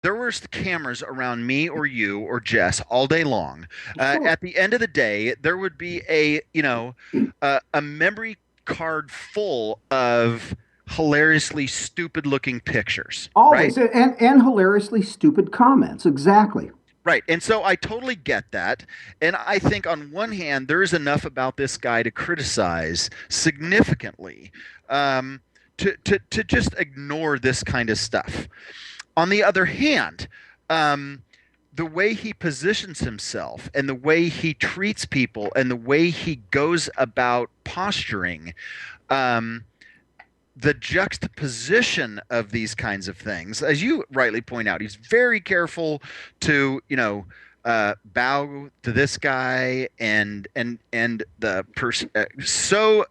there was cameras around me or you or Jess all day long, Sure. at the end of the day, there would be a memory card full of hilariously stupid looking pictures, right? Always. And hilariously stupid comments. Exactly. Right. And so I totally get that. And I think on one hand, there is enough about this guy to criticize significantly, um, to just ignore this kind of stuff. On the other hand, um, the way he positions himself and the way he treats people and the way he goes about posturing, um, the juxtaposition of these kinds of things, as you rightly point out, he's very careful to, bow to this guy and the person so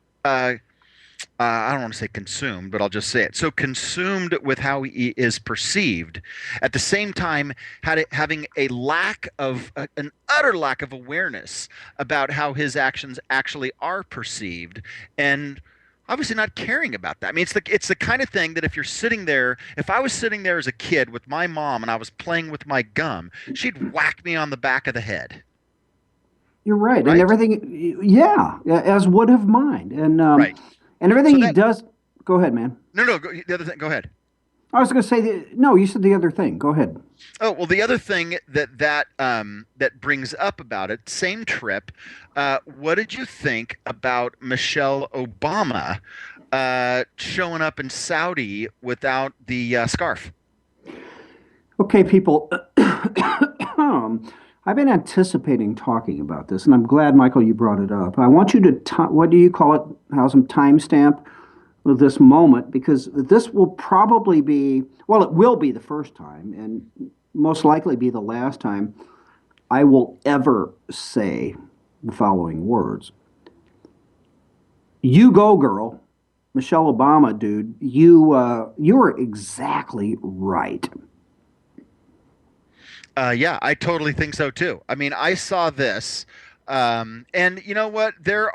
I don't want to say consumed, but I'll just say it. So consumed with how he is perceived, at the same time having a an utter lack of awareness about how his actions actually are perceived, and obviously not caring about that. I mean, it's the kind of thing that if I was sitting there as a kid with my mom and I was playing with my gum, she'd whack me on the back of the head, You're right. And right? everything, yeah, as would have mine. Right. And everything So he that does. Go ahead, man. no, the other thing. Go ahead. I was going to say, no, you said the other thing. Go ahead. Oh, well, the other thing that brings up about it, same trip. What did you think about Michelle Obama showing up in Saudi without the scarf? Okay, people. I've been anticipating talking about this, and I'm glad, Michael, you brought it up. I want you to, what do you call it? Have some timestamp of this moment, because this will probably be, well, it will be the first time, and most likely be the last time I will ever say the following words. You go, girl. Michelle Obama, dude, you are exactly right. Yeah, I totally think so too. I mean, I saw this, and you know what? There's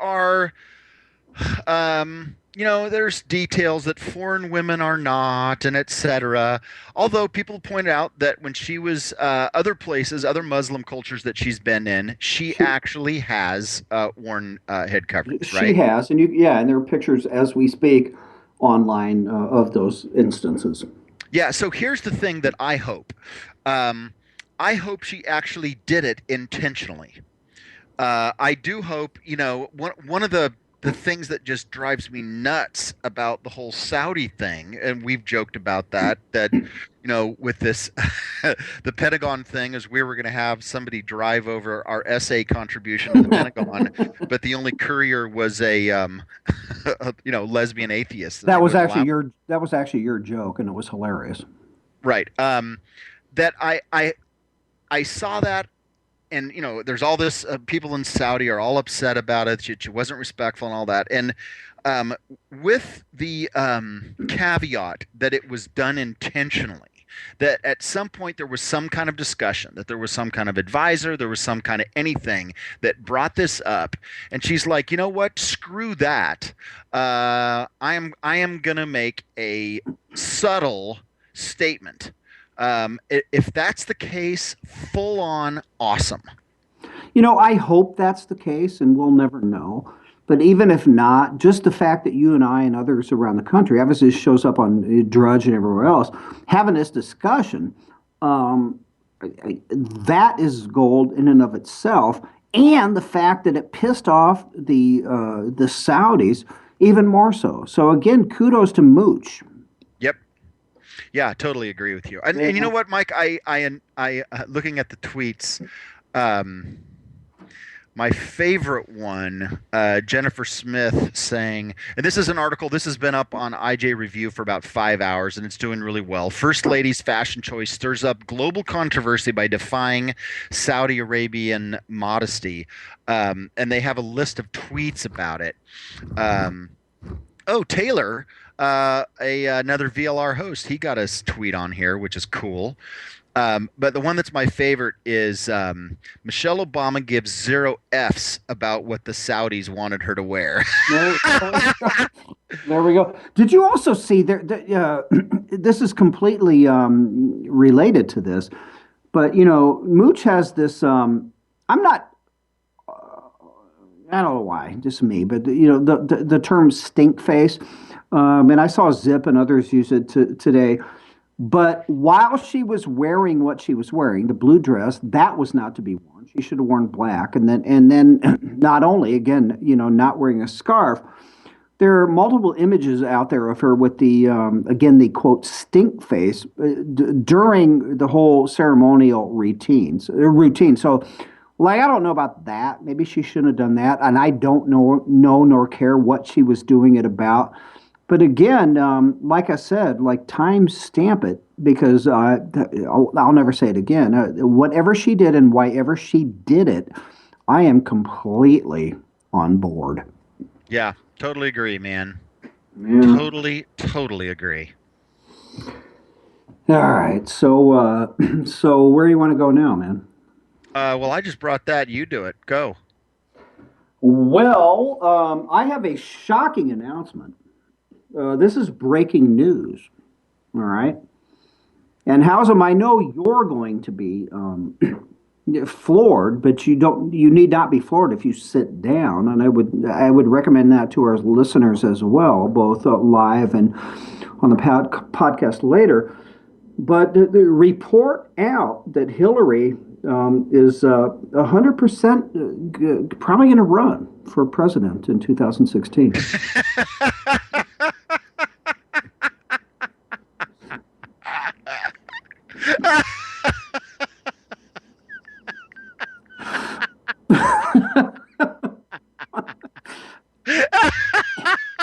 details that foreign women are not, and etc. Although people point out that when she was other places, other Muslim cultures that she's been in, she She actually has worn head coverings, she right? has, and yeah, and there are pictures as we speak online of those instances. Yeah. So here's the thing that I hope. Um, I hope she actually did it intentionally. I do hope, one of the things that just drives me nuts about the whole Saudi thing, and we've joked about that, with this, the Pentagon thing is we were going to have somebody drive over our essay contribution to the Pentagon, but the only courier was lesbian atheist, and they wouldn't allow. That was actually your joke, and it was hilarious. Right. That I saw that, and there's all this people in Saudi are all upset about it. She wasn't respectful and all that, and with the caveat that it was done intentionally. That at some point there was some kind of discussion, that there was some kind of advisor, there was some kind of anything that brought this up, and she's like, you know what? Screw that. I am gonna make a subtle statement. If that's the case, full on awesome. I hope that's the case, and we'll never know. But even if not, just the fact that you and I and others around the country, obviously, this shows up on Drudge and everywhere else, having this discussion, um, that is gold in and of itself. And the fact that it pissed off the Saudis even more so. So again, kudos to Mooch. Yep. Yeah, totally agree with you. And you know And what, Mike? I looking at the tweets. Um, my favorite one, Jennifer Smith saying, and this is an article, this has been up on IJ Review for about 5 hours, and it's doing really well. First Lady's fashion choice stirs up global controversy by defying Saudi Arabian modesty. And they have a list of tweets about it. Um, oh, Taylor. another VLR host. He got his tweet on here, which is cool. But the one that's my favorite is Michelle Obama gives zero Fs about what the Saudis wanted her to wear. There, there we go. Did you also see there? This is completely related to this, but Mooch has this. I'm not. I don't know why, just me, but the term stink face, and I saw Zip and others use it today. But while she was wearing what she was wearing, the blue dress, that was not to be worn. She should have worn black. And then not only, again, not wearing a scarf, there are multiple images out there of her with the, again, the quote, stink face during the whole ceremonial routine. So, like, I don't know about that. Maybe she shouldn't have done that. And I don't know nor care what she was doing it about. But again, like I said, like time stamp it because I'll never say it again. Whatever she did and why ever she did it, I am completely on board. Yeah, totally agree, man. Yeah. Totally agree. All right. So, so where do you want to go now, man? Well, I just brought that. You do it. Go. Well, I have a shocking announcement. This is breaking news. All right. And Housem, I know you're going to be floored, but you need not be floored if you sit down. And I would recommend that to our listeners as well, both live and on the podcast later. But the report out that Hillary is 100% probably going to run for president in 2016.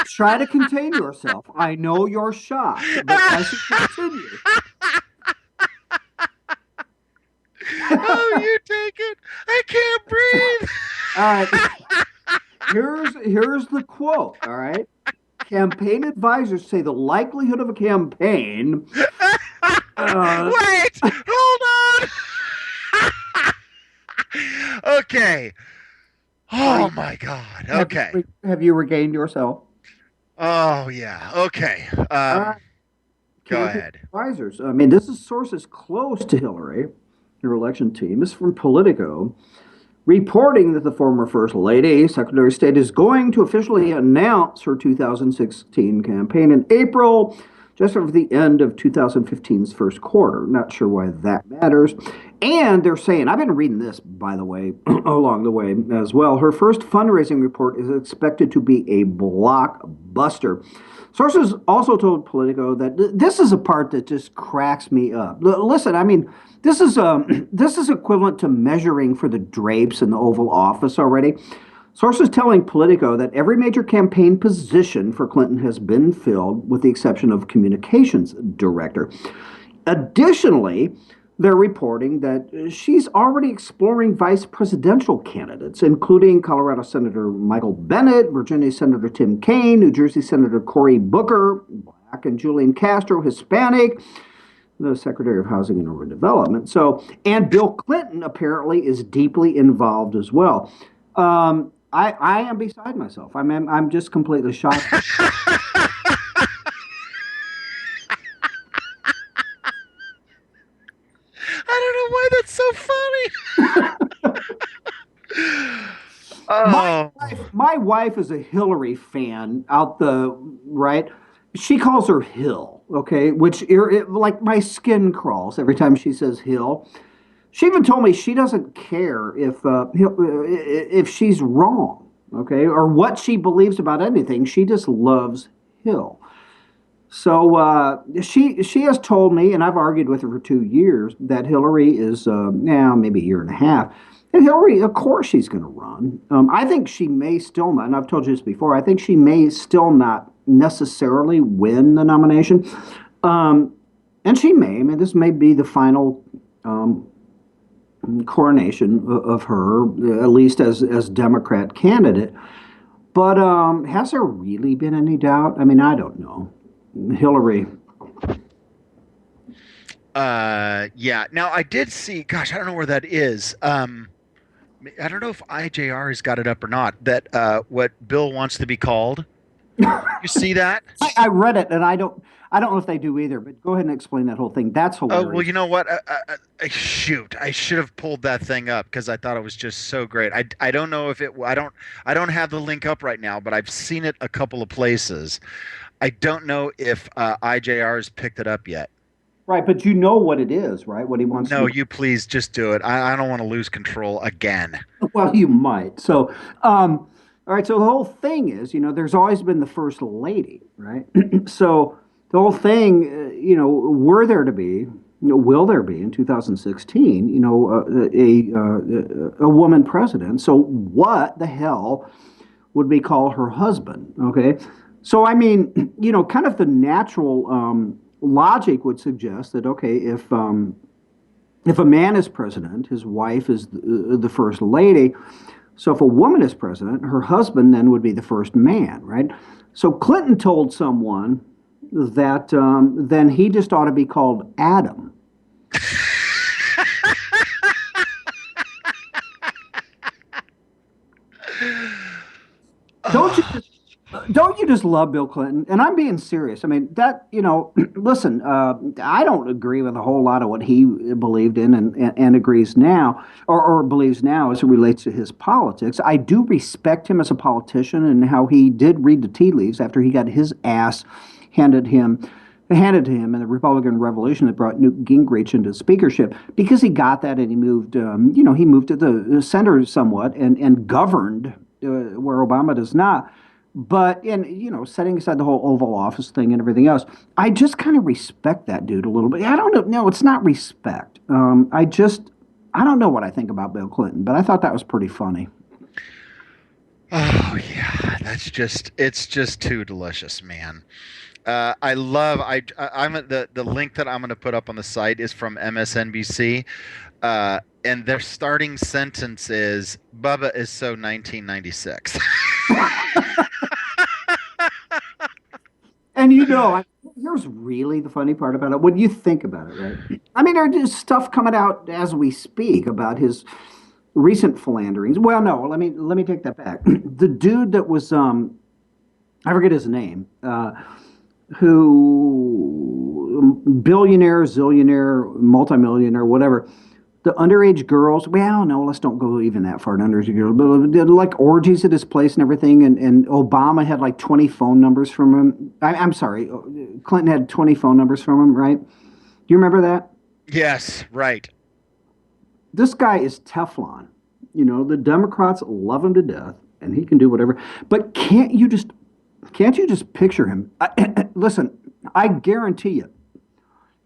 Try to contain yourself. I know you're shocked, but as you continue. Oh, you take it. I can't breathe. All right. Here's the quote. All right. Campaign advisors say the likelihood of a campaign. Wait, hold on. Okay. Oh my God. Okay. Have you regained yourself? Oh yeah. Okay. Go ahead. Advisors. I mean, this is sources close to Hillary, her election team. This is from Politico, reporting that the former First Lady, Secretary of State, is going to officially announce her 2016 campaign in April, just over the end of 2015's first quarter. Not sure why that matters. And they're saying, I've been reading this, by the way, along the way as well. Her first fundraising report is expected to be a blockbuster. Sources also told Politico that this is a part that just cracks me up. Listen, I mean, this is equivalent to measuring for the drapes in the Oval Office already. Sources telling Politico that every major campaign position for Clinton has been filled, with the exception of communications director. Additionally, they're reporting that she's already exploring vice presidential candidates, including Colorado Senator Michael Bennet, Virginia Senator Tim Kaine, New Jersey Senator Cory Booker, Black, and Julian Castro, Hispanic, the Secretary of Housing and Urban Development. And Bill Clinton apparently is deeply involved as well. I am beside myself. I'm just completely shocked. I don't know why that's so funny. My wife is a Hillary fan out the right. She calls her Hill, okay, which like my skin crawls every time she says Hill. She even told me she doesn't care if she's wrong, okay, or what she believes about anything. She just loves Hill. So she has told me, and I've argued with her for 2 years, that Hillary is now maybe a year and a half. And Hillary, of course, she's going to run. I think she may still not, and I've told you this before. I think she may still not necessarily win the nomination, and she may. I mean, this may be the final coronation of her, at least as Democrat candidate. But has there really been any doubt? I mean, I don't know. Hillary. Yeah. Now I did see. Gosh, I don't know where that is. I don't know if IJR has got it up or not. That what Bill wants to be called. You see that? I read it, and I don't know if they do either. But go ahead and explain that whole thing. That's Oh, well, hilarious. you know what? Shoot, I should have pulled that thing up because I thought it was just so great. I don't know if it. I don't have the link up right now, but I've seen it a couple of places. I don't know if IJR has picked it up yet. Right, but you know what it is, right? What he wants to No, be. you please just do it. I don't want to lose control again. Well, you might. So, all right. So the whole thing is, there's always been the first lady, right? So the whole thing, were there to be, will there be in 2016, a woman president? So what the hell would we call her husband? Okay. So I mean, kind of the natural logic would suggest that okay, if a man is president, his wife is the first lady. So if a woman is president, her husband then would be the first man, right? So Clinton told someone that then he just ought to be called Adam. Don't you just don't you just love Bill Clinton? And I'm being serious. I mean, listen, I don't agree with a whole lot of what he believed in and agrees now, or believes now as it relates to his politics. I do respect him as a politician and how he did read the tea leaves after he got his ass handed him. Handed to him in the Republican Revolution that brought Newt Gingrich into speakership because he got that and he moved, he moved to the center somewhat and governed where Obama does not. But in setting aside the whole Oval Office thing and everything else, I just kind of respect that dude a little bit. I don't know. No, it's not respect. I don't know what I think about Bill Clinton, but I thought that was pretty funny. Oh yeah, it's just too delicious, man. I'm the link that I'm going to put up on the site is from MSNBC, and their starting sentence is "Bubba is so 1996." And here's really the funny part about it. When you think about it, right? I mean, there's just stuff coming out as we speak about his recent philanderings. Well, no, let me take that back. The dude that was I forget his name, who billionaire, zillionaire, multimillionaire, whatever. The underage girls, well, no, let's don't go even that far. Underage girls, but did like orgies at his place and everything. And Obama had like 20 phone numbers from him. I'm sorry, Clinton had 20 phone numbers from him, right? Do you remember that? Yes, right. This guy is Teflon. The Democrats love him to death, and he can do whatever. But can't you just picture him? Listen, I guarantee you,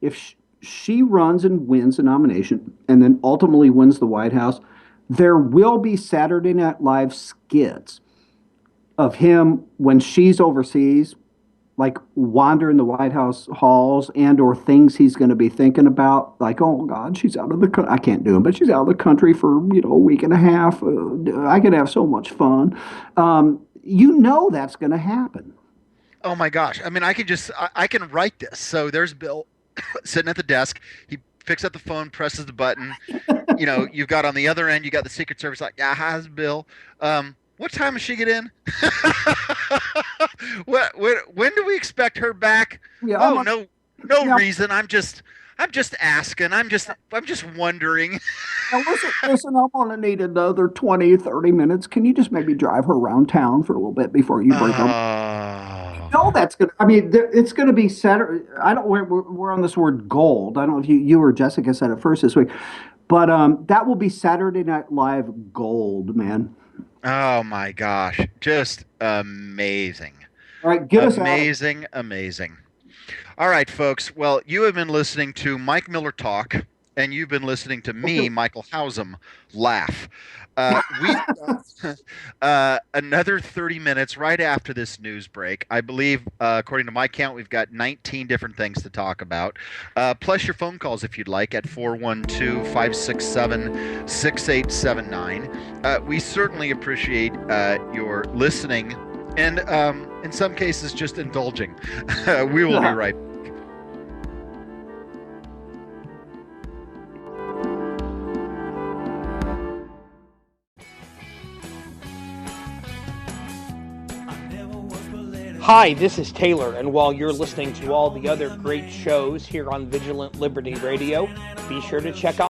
if she runs and wins the nomination and then ultimately wins the White House, there will be Saturday Night Live skits of him when she's overseas, like wandering the White House halls and or things he's going to be thinking about, like, oh God, she's out of the country. I can't do it, but she's out of the country for a week and a half. I could have so much fun. That's going to happen. Oh my gosh. I mean, I can write this. So there's Bill sitting at the desk. He picks up the phone, presses the button. You've got on the other end, you got the Secret Service like, yeah, how's Bill? What time does she get in? When do we expect her back? Yeah, Oh, no yeah. reason. I'm just asking. I'm just wondering. Now listen, I'm gonna need another 20, 30 minutes. Can you just maybe drive her around town for a little bit before you break up? Oh, No, that's gonna. I mean, it's gonna be Saturday. I don't. We're on this word gold. I don't know if you or Jessica said it first this week, but that will be Saturday Night Live gold, man. oh my gosh. Just amazing. All right, get us out of. Amazing, amazing. All right, folks. Well, you have been listening to Mike Miller talk, and you've been listening to me, Michael Hausum, laugh. We Another 30 minutes right after this news break. I believe, according to my count, we've got 19 different things to talk about. Plus your phone calls if you'd like at 412-567-6879. We certainly appreciate your listening and in some cases just indulging. We will be right. Hi, this is Taylor, and while you're listening to all the other great shows here on Vigilant Liberty Radio, be sure to check out